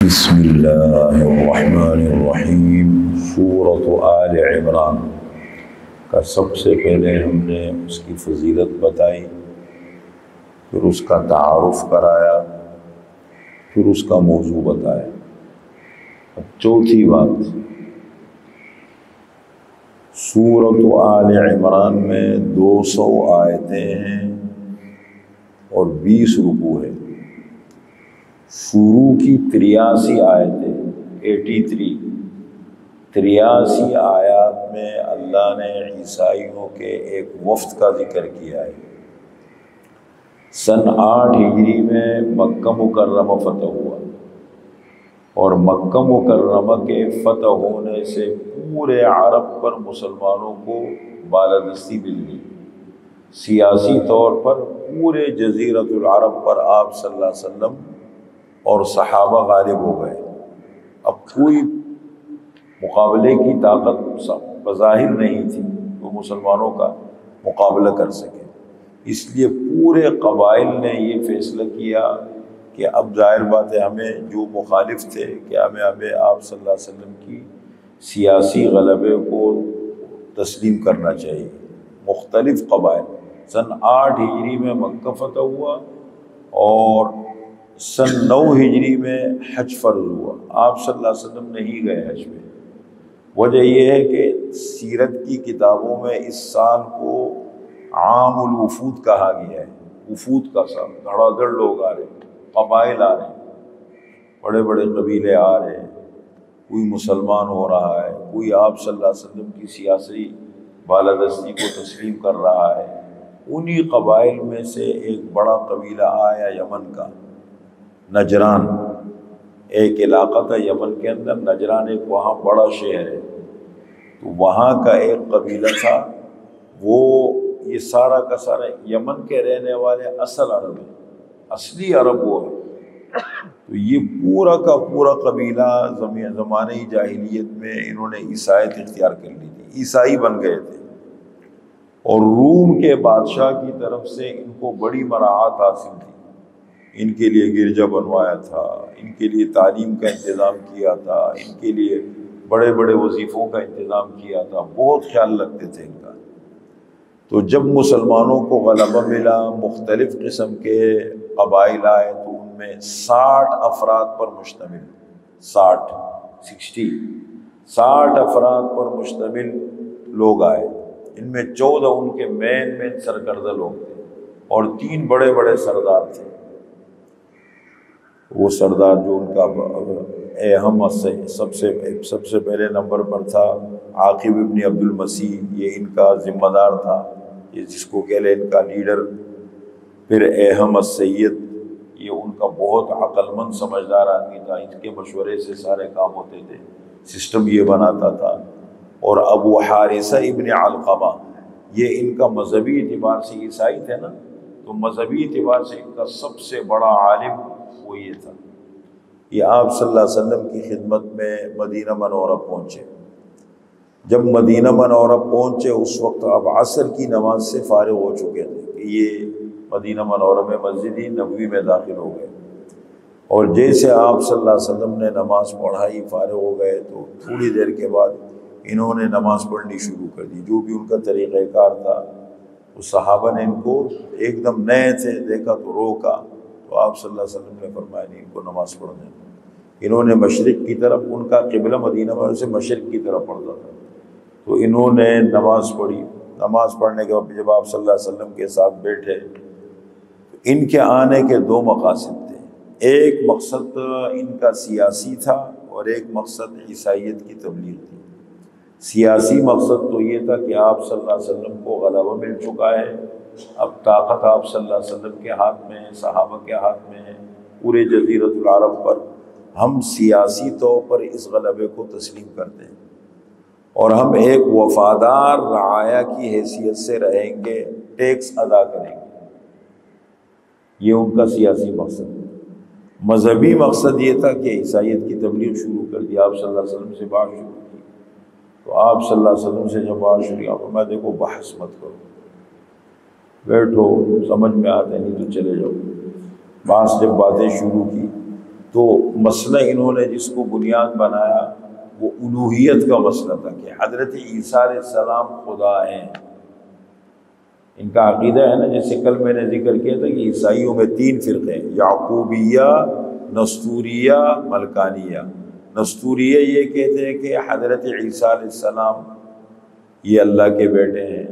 بسم اللہ الرحمن الرحیم۔ سورۃ آل عمران کا سب سے پہلے ہم نے اس کی فضیلت بتائی، پھر اس کا تعارف کرایا، پھر اس کا موضوع بتایا۔ اب چوتھی بات، سورۃ آل عمران میں 200 آیتیں ہیں اور 20 رکوع ہیں۔ شروع کی 83 آیتیں 83 آیات میں اللہ نے عیسائیوں کے ایک وفد کا ذکر کیا ہے۔ سن 8 ہجری میں مکہ مکرمہ فتح ہوا، اور مکہ مکرمہ کے فتح ہونے سے پورے عرب پر مسلمانوں کو بالادستی مل گئی۔ سیاسی طور پر پورے جزیرۃ العرب پر آپ صلی اللہ علیہ وسلم اور صحابہ غالب ہو گئے۔ اب کوئی مقابلے کی طاقت بظاہر نہیں تھی وہ مسلمانوں کا مقابلہ کر سکے، اس لیے پورے قبائل نے یہ فیصلہ کیا کہ اب ظاہر بات ہے ہمیں جو مخالف تھے کہ ہمیں آپ صلی اللہ علیہ وسلم کی سیاسی غلبے کو تسلیم کرنا چاہیے۔ مختلف قبائل، سن 8 ہجری میں مکہ فتح ہوا اور سن 9 ہجری میں حج فرض ہوا۔ آپ صلی اللہ علیہ وسلم نہیں گئے حج میں۔ وجہ یہ ہے کہ سیرت کی کتابوں میں اس سال کو عام الوفود کہا گیا ہے۔ وفود کا سال، دھڑا دھڑ لوگ آ رہے ہیں، قبائل آ رہے ہیں، بڑے بڑے قبیلے آ رہے ہیں، کوئی مسلمان ہو رہا ہے، کوئی آپ صلی اللہ علیہ وسلم کی سیاسی بالادستی کو تسلیم کر رہا ہے۔ انہی قبائل میں سے ایک بڑا قبیلہ آیا یمن کا، نجران ایک علاقہ تھا یمن کے اندر، نجران ایک وہاں بڑا شہر ہے، تو وہاں کا ایک قبیلہ تھا۔ وہ یہ سارا کا سارا یمن کے رہنے والے اصل عرب ہیں، اصلی عرب وہ ہے۔ تو یہ پورا کا پورا قبیلہ زمانۂ جاہلیت میں انہوں نے عیسائیت اختیار کر لی تھی، عیسائی بن گئے تھے، اور روم کے بادشاہ کی طرف سے ان کو بڑی مراعات حاصل تھی۔ ان کے لیے گرجا بنوایا تھا، ان کے لیے تعلیم کا انتظام کیا تھا، ان کے لیے بڑے بڑے وظیفوں کا انتظام کیا تھا، بہت خیال رکھتے تھے ان کا۔ تو جب مسلمانوں کو غلبہ ملا، مختلف قسم کے قبائل آئے، تو ان میں 60 افراد پر مشتمل 60 افراد پر مشتمل لوگ آئے۔ ان میں 14 ان کے مین سرکردہ لوگ تھے، اور 3 بڑے بڑے سردار تھے۔ وہ سردار جو ان کا اہم سب سے پہلے نمبر پر تھا عاقب ابن عبد المسیح، یہ ان کا ذمہ دار تھا، یہ جس کو کہہ لیں ان کا لیڈر۔ پھر اہم السید، یہ ان کا بہت عقل مند سمجھدار آدمی تھا، ان کے مشورے سے سارے کام ہوتے تھے، سسٹم یہ بناتا تھا۔ اور ابو حارثہ ابن علقمہ، یہ ان کا مذہبی اعتبار سے عیسائی تھے نا، تو مذہبی اعتبار سے ان کا سب سے بڑا عالم وہ یہ تھا۔ یہ آپ صلی اللہ علیہ وسلم کی خدمت میں مدینہ منورہ پہنچے۔ جب مدینہ منورہ پہنچے اس وقت آپ عصر کی نماز سے فارغ ہو چکے تھے کہ یہ مدینہ منورہ میں مسجد نبوی میں داخل ہو گئے، اور جیسے آپ صلی اللہ علیہ وسلم نے نماز پڑھائی فارغ ہو گئے، تو تھوڑی دیر کے بعد انہوں نے نماز پڑھنی شروع کر دی۔ جو بھی ان کا طریقہ کار تھا، اس صحابہ نے ان کو ایک دم نئے تھے، دیکھا تو روکا، تو آپ صلی اللہ علیہ وسلم نے فرمایا نہیں، ان کو نماز پڑھنے۔ انہوں نے مشرق کی طرف، ان کا قبلہ مدینہ میں سے مشرق کی طرف پڑھتا تھا، تو انہوں نے نماز پڑھی۔ نماز پڑھنے کے بعد جب آپ صلی اللہ علیہ وسلم کے ساتھ بیٹھے، تو ان کے آنے کے 2 مقاصد تھے۔ ایک مقصد ان کا سیاسی تھا، اور ایک مقصد عیسائیت کی تبلیغ تھی۔ سیاسی مقصد تو یہ تھا کہ آپ صلی اللہ علیہ وسلم کو غلبہ مل چکا ہے، اب طاقت آپ صلی اللہ علیہ وسلم کے ہاتھ میں ہے، صحابہ کے ہاتھ میں ہے، پورے جزیرۃ العرب پر۔ ہم سیاسی طور پر اس غلبے کو تسلیم کرتے ہیں، اور ہم ایک وفادار رعایا کی حیثیت سے رہیں گے، ٹیکس ادا کریں گے۔ یہ ان کا سیاسی مقصد ہے۔ مذہبی مقصد یہ تھا کہ عیسائیت کی تبلیغ شروع کر دی، آپ صلی اللہ علیہ وسلم سے بات شروع کی۔ تو آپ صلی اللہ علیہ وسلم سے جب بات شروع، آپ میں دیکھو بحث مت کرو، بیٹھو، سمجھ میں آتا نہیں تو چلے جاؤ۔ بعض جب باتیں شروع کی تو مسئلہ انہوں نے جس کو بنیاد بنایا وہ الوہیت کا مسئلہ تھا کہ حضرت عیسیٰ علیہ السلام خدا ہیں۔ ان کا عقیدہ ہے نا، جیسے کل میں نے ذکر کیا تھا کہ عیسائیوں میں 3 فرقے ہیں، یعقوبیہ، نستوریہ، ملکانیہ۔ نستوریہ یہ کہتے ہیں کہ حضرت عیسیٰ علیہ السلام یہ اللہ کے بیٹے ہیں۔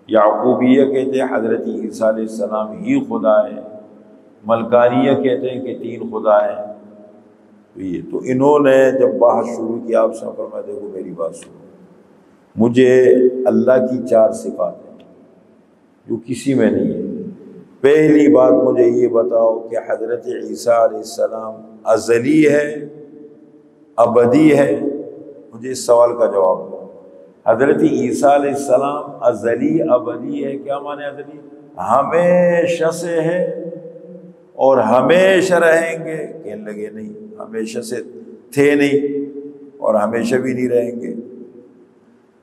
یعقوبیہ کہتے ہیں حضرت عیسیٰ علیہ السلام ہی خدا ہے۔ ملکانیہ کہتے ہیں کہ 3 خدا ہیں۔ تو انہوں نے جب بحث شروع کیا، آپ سے فرمایا دیکھو میری بات سنو، مجھے اللہ کی 4 صفات ہیں جو کسی میں نہیں ہے۔ پہلی بات مجھے یہ بتاؤ کہ حضرت عیسیٰ علیہ السلام ازلی ہے، ابدی ہے؟ مجھے اس سوال کا جواب دو۔ حضرت عیسیٰ علیہ السلام ازلی ابدی ہے، کیا معنی ازلی؟ ہمیشہ سے ہے اور ہمیشہ رہیں گے؟ کہنے لگے نہیں، ہمیشہ سے تھے نہیں اور ہمیشہ بھی نہیں رہیں گے۔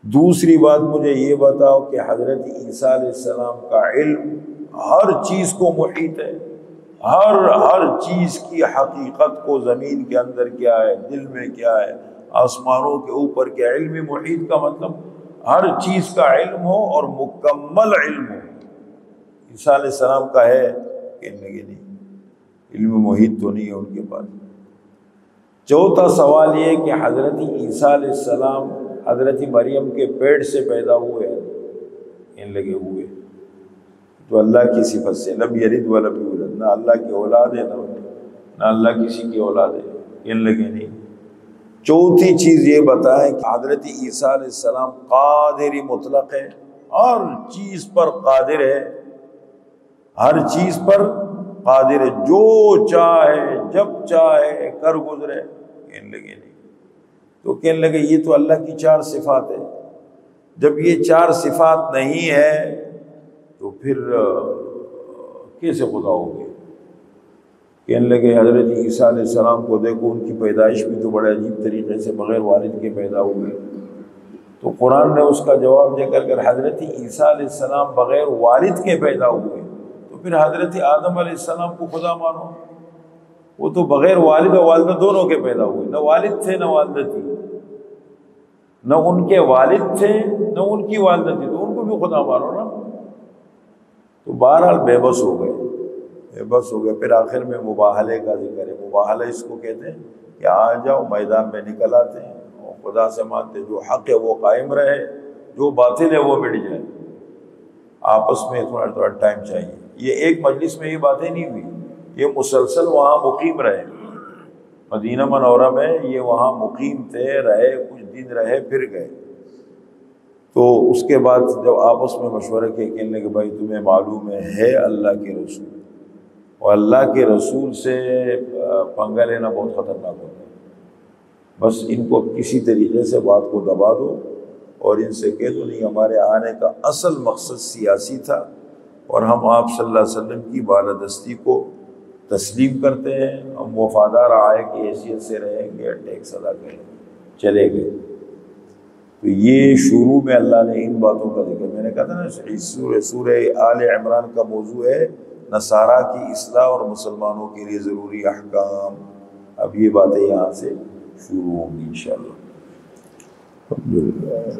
دوسری بات مجھے یہ بتاؤ کہ حضرت عیسیٰ علیہ السلام کا علم ہر چیز کو محیط ہے، ہر چیز کی حقیقت کو، زمین کے اندر کیا ہے، دل میں کیا ہے، آسمانوں کے اوپر کیا ہے۔ علم محیط کا مطلب ہر چیز کا علم ہو اور مکمل علم ہو۔ عیسیٰ علیہ السلام کا ہے؟ کہنے لگے نہیں، علم محیط تو نہیں ہے ان کے پاس۔ چوتھا سوال یہ کہ حضرت عیسیٰ علیہ السلام حضرت مریم کے پیٹ سے پیدا ہوئے ہیں؟ کہنے لگے ہوئے، تو اللہ کی صفت سے لم یلد ولم یولد، نہ اللہ کی اولاد ہے نہ اللہ کسی کی اولاد ہے، کہنے لگے نہیں۔ چوتھی چیز یہ بتائیں کہ حضرت عیسیٰ علیہ السلام قادر مطلق ہے، ہر چیز پر قادر ہے، ہر چیز پر قادر ہے، جو چاہے جب چاہے کر گزرے؟ کہنے لگے نہیں۔ تو کہنے لگے یہ تو اللہ کی 4 صفات ہے، جب یہ 4 صفات نہیں ہے تو پھر کیسے خدا ہو گئے؟ کہنے لگے حضرت عیسیٰ علیہ السلام کو دیکھو، ان کی پیدائش بھی تو بڑے عجیب طریقے سے بغیر والد کے پیدا ہوئے۔ تو قرآن نے اس کا جواب دے کر حضرت عیسیٰ علیہ السلام بغیر والد کے پیدا ہوئے، تو پھر حضرت آدم علیہ السلام کو خدا مانو، وہ تو بغیر والد و والدہ دونوں کے پیدا ہوئے، نہ والد تھے نہ والدہ تھی، نہ ان کے والد تھے نہ ان کی والدہ تھی، تو ان کو بھی خدا مانو نا۔ تو بہرحال بے بس ہو گئے، پھر آخر میں مباہلے کا ذکر ہے۔ مباہلہ اس کو کہتے ہیں کہ آ جاؤ میدان میں نکل آتے ہیں اور خدا سے مانتے، جو حق ہے وہ قائم رہے، جو باطل ہے وہ مٹ جائے۔ آپس میں تھوڑا ٹائم چاہیے۔ یہ ایک مجلس میں یہ باتیں نہیں ہوئی، یہ مسلسل وہاں مقیم رہے، مدینہ منورہ میں یہ وہاں مقیم تھے، رہے، کچھ دن رہے، پھر گئے۔ تو اس کے بعد جب آپس میں مشورہ کیا، کہنے کہ بھائی تمہیں معلوم ہے اللہ کے رسول، اور اللہ کے رسول سے پنگا لینا بہت خطرناک ہوتا ہے، بس ان کو کسی طریقے سے بات کو دبا دو اور ان سے کہہ دو نہیں، ہمارے آنے کا اصل مقصد سیاسی تھا اور ہم آپ صلی اللہ علیہ وسلم کی بالادستی کو تسلیم کرتے ہیں، ہم وفادار آئے کی حیثیت سے رہیں گے، ٹیکس ادا کریں، چلے گئے۔ تو یہ شروع میں اللہ نے ان باتوں کا ذکر، میں نے کہا تھا نا سورہ آل عمران کا موضوع ہے نصارہ کی اصلاح اور مسلمانوں کے لیے ضروری احکام۔ اب یہ باتیں یہاں سے شروع ہوں گی انشاءاللہ۔ الحمدللہ۔